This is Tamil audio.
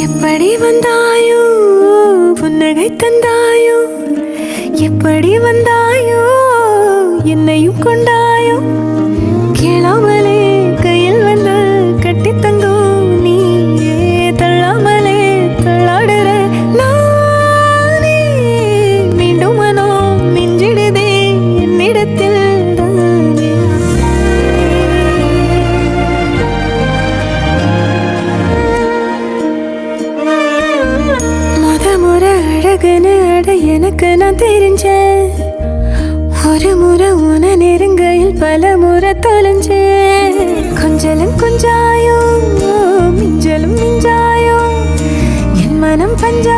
எப்படி வந்தாயோ புன்னகை தந்தாயோ, எப்படி வந்தாயோ என்னையும் கொண்டாயோ, கேளாமலே கையில் வந்து கட்டி தங்கும் நீயே, தள்ளாமலே தள்ளாடுற நானே, மீண்டும் மனோ மிஞ்சிடுதே என்னிடத்தில் தானே. முறை அழகுன்னு அட எனக்கு நான் தெரிஞ்சேன், ஒரு முறை உன நெருங்கையில் பல முறை தொலைஞ்சேன். கொஞ்சலும் கொஞ்சாயோ மிஞ்சலும் மிஞ்சாயோ, என் மனம் பஞ்சா